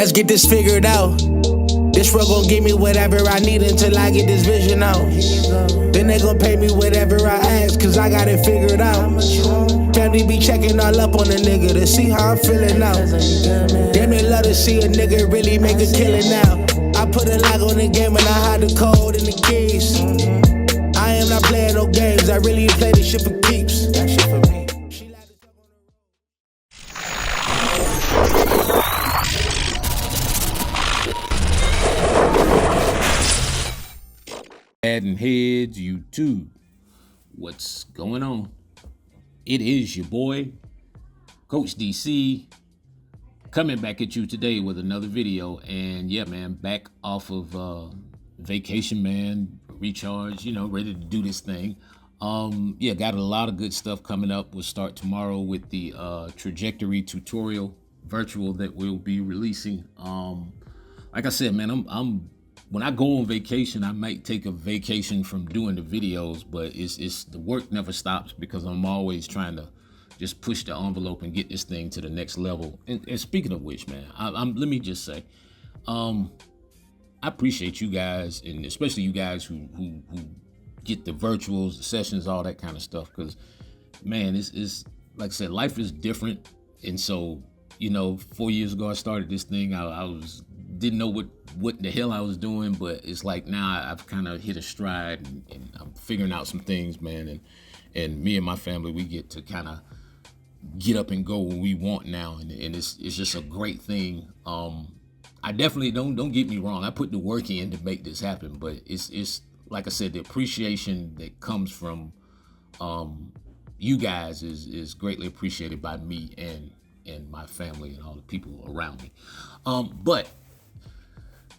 Let's get this figured out. This world gon' give me whatever I need until I get this vision out. Then they gon' pay me whatever I ask, cause I got it figured out. Family be checking all up on a nigga to see how I'm feeling now. Damn, they love to see a nigga really make a killing now. I put a lock on the game and I hide the code and the keys. I am not playing no games, I really play this shit for keeps. That shit for me. MaddenHeadz YouTube, what's going on? It is your boy, Coach DC, coming back at you today with another video. And yeah, man, back off of vacation, man, recharge, ready to do this thing. Yeah, got a lot of good stuff coming up. We'll start tomorrow with the trajectory tutorial virtual that we'll be releasing. Like I said, man, when I go on vacation, I might take a vacation from doing the videos, but it's the work never stops because I'm always trying to just push the envelope and get this thing to the next level. And speaking of which, man, let me just say, I appreciate you guys, and especially you guys who get the virtuals, the sessions, all that kind of stuff. Because, man, it's like I said, life is different, and so 4 years ago I started this thing. I didn't know what the hell I was doing, but it's like now I've kind of hit a stride and I'm figuring out some things, man. And me and my family, we get to kind of get up and go when we want now, and it's just a great thing. I definitely don't get me wrong. I put the work in to make this happen, but it's like I said, the appreciation that comes from you guys is greatly appreciated by me and my family and all the people around me. But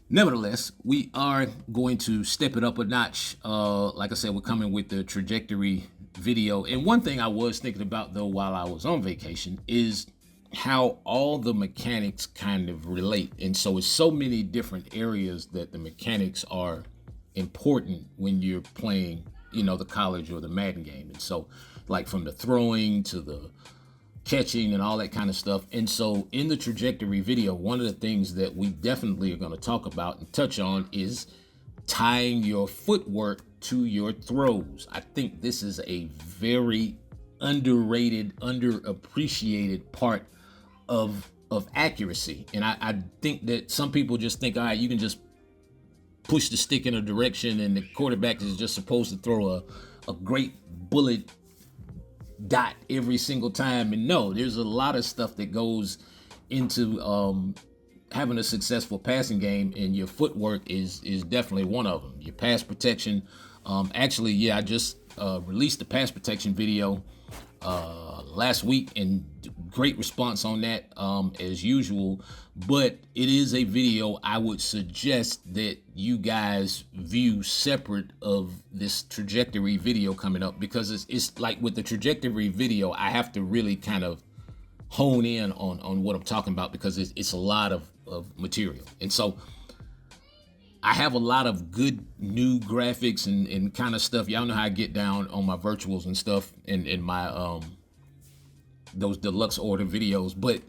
nevertheless, we are going to step it up a notch. Like I said, we're coming with the trajectory video. And one thing I was thinking about, though, while I was on vacation is how all the mechanics kind of relate. And so it's so many different areas that the mechanics are important when you're playing, the college or the Madden game. And so like from the throwing to the catching and all that kind of stuff. And so in the trajectory video, one of the things that we definitely are going to talk about and touch on is tying your footwork to your throws. I think this is a very underrated, underappreciated part of accuracy. And I think that some people just think, all right, you can just push the stick in a direction and the quarterback is just supposed to throw a great bullet dot every single time. And no, there's a lot of stuff that goes into having a successful passing game, and your footwork is definitely one of them. Your pass protection. Actually, yeah, I just released the pass protection video last week, and great response on that as usual. But it is a video I would suggest that you guys view separate of this trajectory video coming up, because it's like with the trajectory video, I have to really kind of hone in on what I'm talking about, because it's a lot of material. And so I have a lot of good new graphics and kind of stuff. Y'all know how I get down on my virtuals and stuff in my those deluxe order videos, but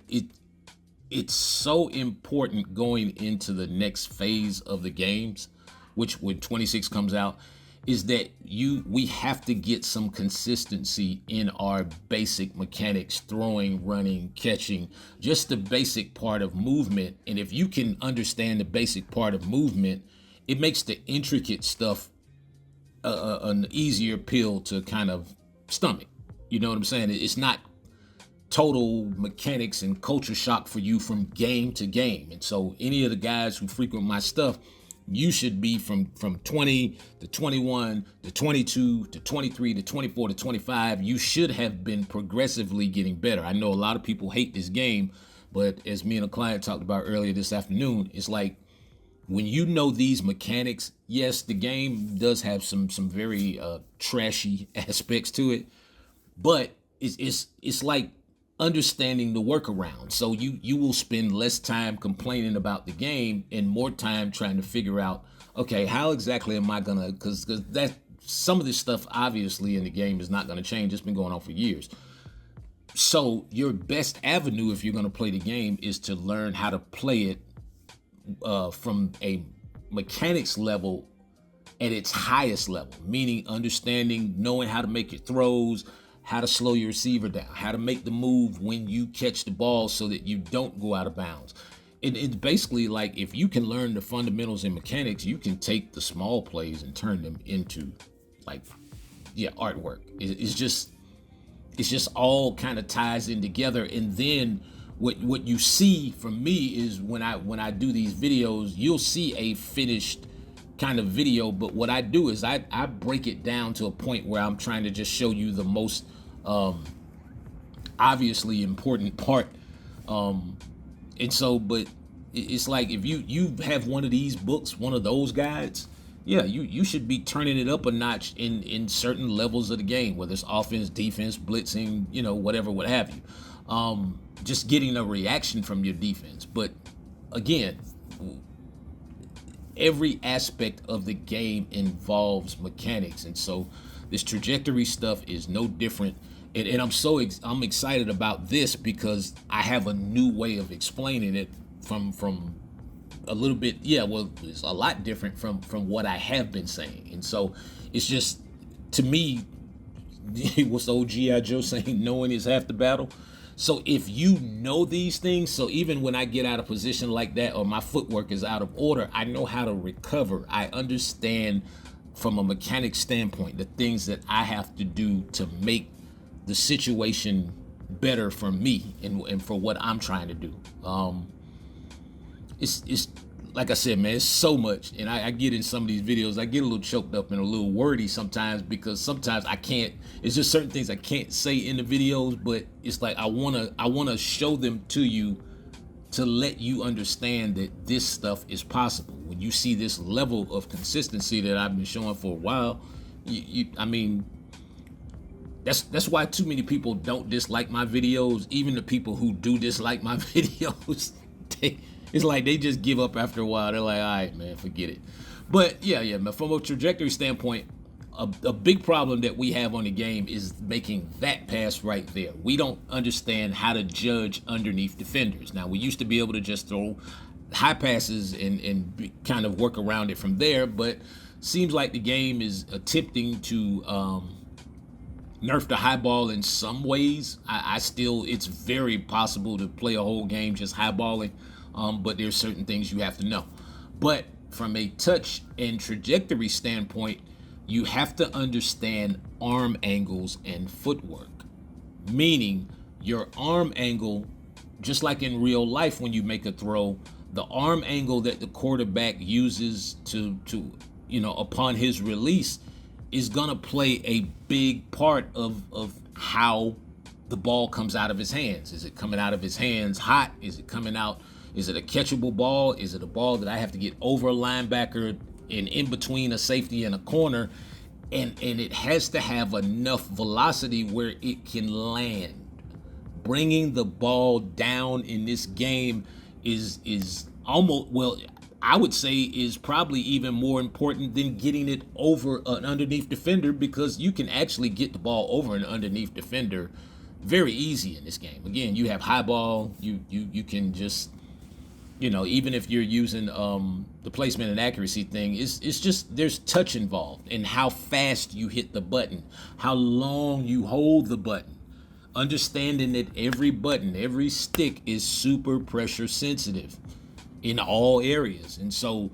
it's so important going into the next phase of the games, which when 26 comes out, is that we have to get some consistency in our basic mechanics, throwing, running, catching, just the basic part of movement. And if you can understand the basic part of movement, it makes the intricate stuff an easier pill to kind of stomach. You know what I'm saying? It's not total mechanics and culture shock for you from game to game. And so any of the guys who frequent my stuff, you should be from 20 to 21 to 22 to 23 to 24 to 25. You should have been progressively getting better. I know a lot of people hate this game, but as me and a client talked about earlier this afternoon, it's like when you know these mechanics, yes, the game does have some very trashy aspects to it, but it's like understanding the workaround. So you will spend less time complaining about the game and more time trying to figure out, okay, how exactly am I gonna, because that some of this stuff obviously in the game is not gonna change. It's been going on for years. So your best avenue if you're gonna play the game is to learn how to play it from a mechanics level at its highest level, meaning understanding, knowing how to make your throws, how to slow your receiver down, how to make the move when you catch the ball so that you don't go out of bounds. It's basically like, if you can learn the fundamentals in mechanics, you can take the small plays and turn them into artwork. It's just all kind of ties in together. And then what you see from me is when I do these videos, you'll see a finished kind of video, but what I do is I break it down to a point where I'm trying to just show you the most obviously important part. And so, but it's like, if you have one of these books, one of those guides, yeah, you should be turning it up a notch in certain levels of the game, whether it's offense, defense, blitzing, whatever, what have you. Just getting a reaction from your defense. But again, every aspect of the game involves mechanics, and so this trajectory stuff is no different. And I'm excited about this because I have a new way of explaining it from a little bit, it's a lot different from what I have been saying. And so it's just, to me, what's old G.I. Joe saying, knowing is half the battle. So if you know these things, so even when I get out of position like that, or my footwork is out of order, I know how to recover. I understand from a mechanic standpoint the things that I have to do to make the situation better for me and for what I'm trying to do. It's like I said, man, it's so much. And I get in some of these videos, I get a little choked up and a little wordy sometimes, because sometimes I can't, it's just certain things I can't say in the videos, but it's like I wanna show them to you to let you understand that this stuff is possible. When you see this level of consistency that I've been showing for a while, I mean, that's why too many people don't dislike my videos. Even the people who do dislike my videos, it's like they just give up after a while. They're like, all right, man, forget it. But yeah, man, from a trajectory standpoint, a big problem that we have on the game is making that pass right there. We don't understand how to judge underneath defenders. Now, we used to be able to just throw high passes and kind of work around it from there, but seems like the game is attempting to nerf the high ball in some ways. It's very possible to play a whole game just high balling. But there's certain things you have to know. But from a touch and trajectory standpoint, you have to understand arm angles and footwork. Meaning your arm angle, just like in real life when you make a throw, the arm angle that the quarterback uses to upon his release is gonna play a big part of how the ball comes out of his hands. Is it coming out of his hands hot? Is it coming out? Is it a catchable ball? Is it a ball that I have to get over a linebacker and in between a safety and a corner? And it has to have enough velocity where it can land. Bringing the ball down in this game is almost, well, I would say is probably even more important than getting it over an underneath defender, because you can actually get the ball over an underneath defender very easy in this game. Again, you have high ball, you can just, even if you're using the placement and accuracy thing, it's just, there's touch involved in how fast you hit the button, how long you hold the button, understanding that every button, every stick is super pressure sensitive in all areas. And so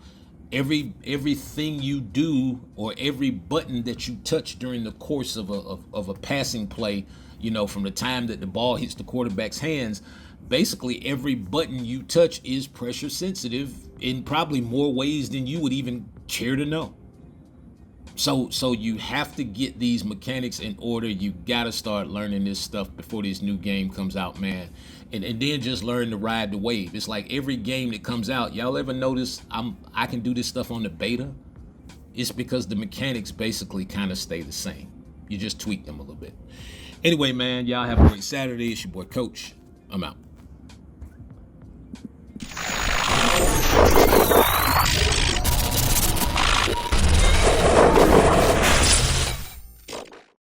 everything you do, or every button that you touch during the course of a passing play, from the time that the ball hits the quarterback's hands, basically every button you touch is pressure sensitive in probably more ways than you would even care to know. So you have to get these mechanics in order. You got to start learning this stuff before this new game comes out, man. And then just learn to ride the wave. It's like every game that comes out, y'all ever notice I can do this stuff on the beta? It's because the mechanics basically kind of stay the same. You just tweak them a little bit. Anyway, man, y'all have a great Saturday. It's your boy Coach. I'm out.